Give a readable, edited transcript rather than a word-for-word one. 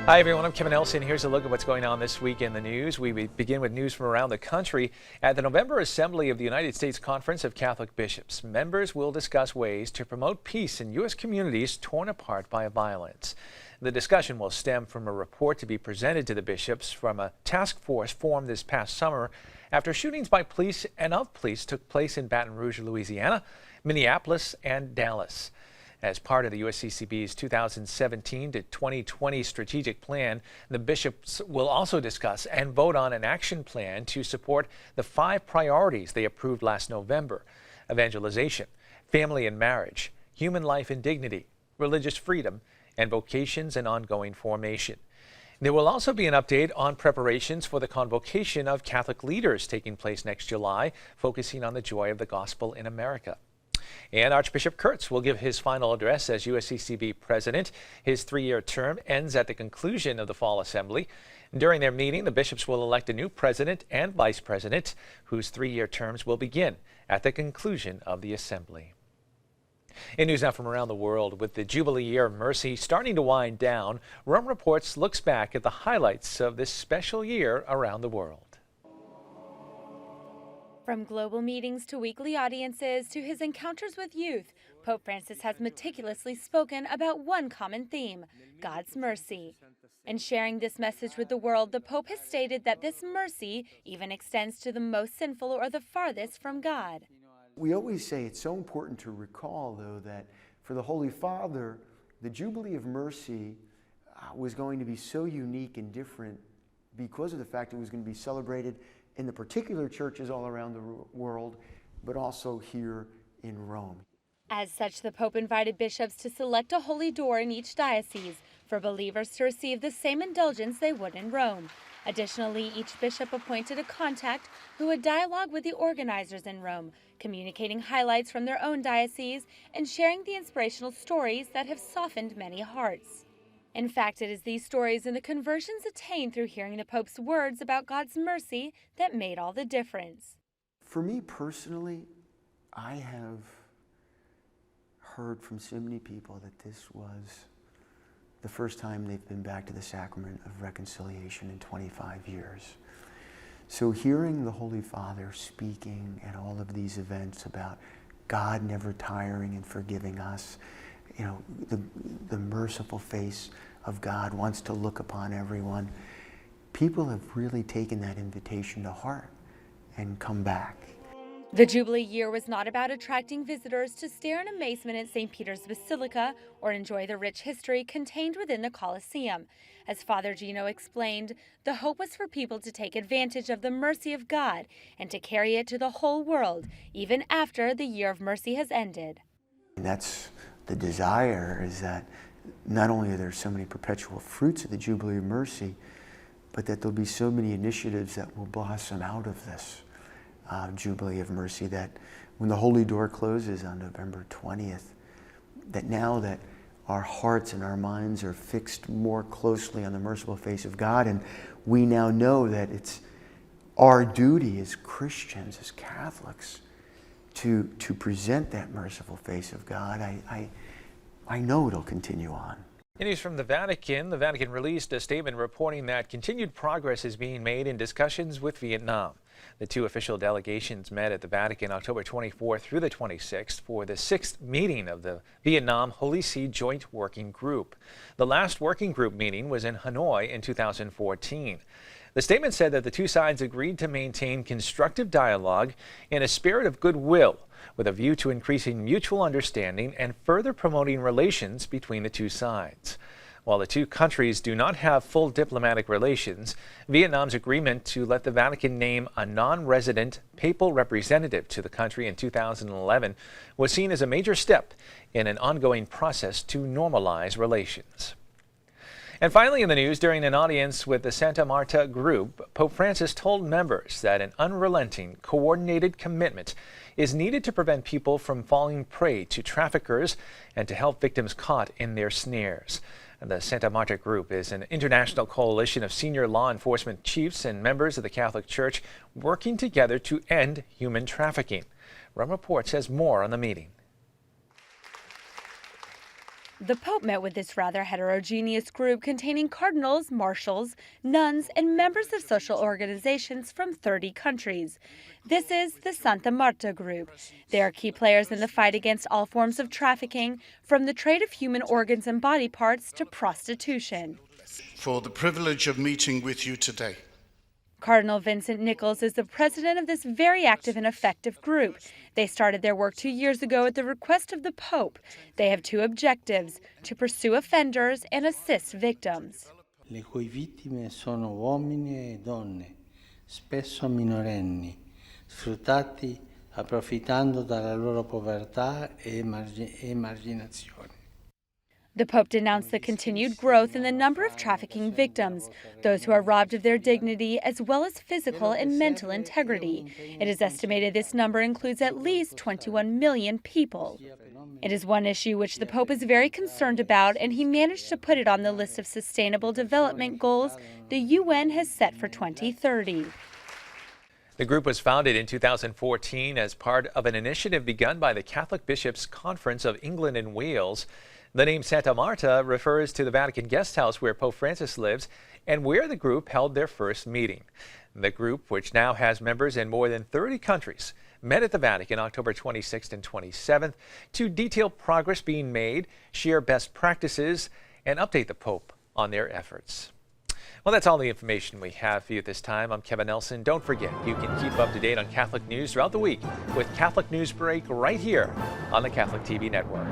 Hi everyone, I'm Kevin Elson. Here's a look at what's going on this week in the news. We begin with news from around the country. At the November Assembly of the United States Conference of Catholic Bishops, members will discuss ways to promote peace in U.S. communities torn apart by violence. The discussion will stem from a report to be presented to the bishops from a task force formed this past summer after shootings by police and of police took place in Baton Rouge, Louisiana, Minneapolis, and Dallas. As part of the USCCB's 2017 to 2020 strategic plan, the bishops will also discuss and vote on an action plan to support the 5 priorities they approved last November: evangelization, family and marriage, human life and dignity, religious freedom, and vocations and ongoing formation. There will also be an update on preparations for the convocation of Catholic leaders taking place next July, focusing on the joy of the gospel in America. And Archbishop Kurtz will give his final address as USCCB president. His 3-year term ends at the conclusion of the fall assembly. During their meeting, the bishops will elect a new president and vice president, whose 3-year terms will begin at the conclusion of the assembly. In news now from around the world, with the Jubilee Year of Mercy starting to wind down, Rome Reports looks back at the highlights of this special year around the world. From global meetings to weekly audiences to his encounters with youth, Pope Francis has meticulously spoken about one common theme: God's mercy. In sharing this message with the world, the Pope has stated that this mercy even extends to the most sinful or the farthest from God. We always say it's so important to recall, though, that for the Holy Father, the Jubilee of Mercy was going to be so unique and different because of the fact it was going to be celebrated in the particular churches all around the world, but also here in Rome. As such, the Pope invited bishops to select a holy door in each diocese for believers to receive the same indulgence they would in Rome. Additionally, each bishop appointed a contact who would dialogue with the organizers in Rome, communicating highlights from their own diocese and sharing the inspirational stories that have softened many hearts. In fact, it is these stories and the conversions attained through hearing the Pope's words about God's mercy that made all the difference. For me personally, I have heard from so many people that this was the first time they've been back to the sacrament of reconciliation in 25 years. So hearing the Holy Father speaking at all of these events about God never tiring and forgiving us, you know, the merciful face of God wants to look upon everyone. People have really taken that invitation to heart and come back. The Jubilee year was not about attracting visitors to stare in amazement at St. Peter's Basilica or enjoy the rich history contained within the Colosseum. As Father Gino explained, the hope was for people to take advantage of the mercy of God and to carry it to the whole world, even after the Year of Mercy has ended. That's the desire, is that not only are there so many perpetual fruits of the Jubilee of Mercy, but that there'll be so many initiatives that will blossom out of this Jubilee of Mercy, that when the Holy Door closes on November 20th, that now that our hearts and our minds are fixed more closely on the merciful face of God, and we now know that it's our duty as Christians, as Catholics, to present that merciful face of God, I know it'll continue on. In news from the Vatican released a statement reporting that continued progress is being made in discussions with Vietnam. The 2 official delegations met at the Vatican October 24th through the 26th for the 6th meeting of the Vietnam Holy See Joint Working Group. The last working group meeting was in Hanoi in 2014. The statement said that the 2 sides agreed to maintain constructive dialogue in a spirit of goodwill, with a view to increasing mutual understanding and further promoting relations between the 2 sides. While the 2 countries do not have full diplomatic relations, Vietnam's agreement to let the Vatican name a non-resident papal representative to the country in 2011 was seen as a major step in an ongoing process to normalize relations. And finally in the news, during an audience with the Santa Marta Group, Pope Francis told members that an unrelenting, coordinated commitment is needed to prevent people from falling prey to traffickers and to help victims caught in their snares. The Santa Marta Group is an international coalition of senior law enforcement chiefs and members of the Catholic Church working together to end human trafficking. Rome Reports has more on the meeting. The Pope met with this rather heterogeneous group containing cardinals, marshals, nuns, and members of social organizations from 30 countries. This is the Santa Marta Group. They are key players in the fight against all forms of trafficking, from the trade of human organs and body parts to prostitution. For the privilege of meeting with you today. Cardinal Vincent Nichols is the president of this very active and effective group. They started their work 2 years ago at the request of the Pope. They have two objectives: to pursue offenders and assist victims. Le cui vittime sono uomini e donne, spesso minorenni, sfruttati approfittando dalla loro povertà e emarginazione. The Pope denounced the continued growth in the number of trafficking victims, those who are robbed of their dignity as well as physical and mental integrity. It is estimated this number includes at least 21 million people. It is one issue which the Pope is very concerned about, and he managed to put it on the list of sustainable development goals the UN has set for 2030. The group was founded in 2014 as part of an initiative begun by the Catholic Bishops' Conference of England and Wales. The name Santa Marta refers to the Vatican guest house where Pope Francis lives and where the group held their first meeting. The group, which now has members in more than 30 countries, met at the Vatican October 26th and 27th to detail progress being made, share best practices, and update the Pope on their efforts. Well, that's all the information we have for you at this time. I'm Kevin Nelson. Don't forget, you can keep up to date on Catholic news throughout the week with Catholic Newsbreak right here on the Catholic TV network.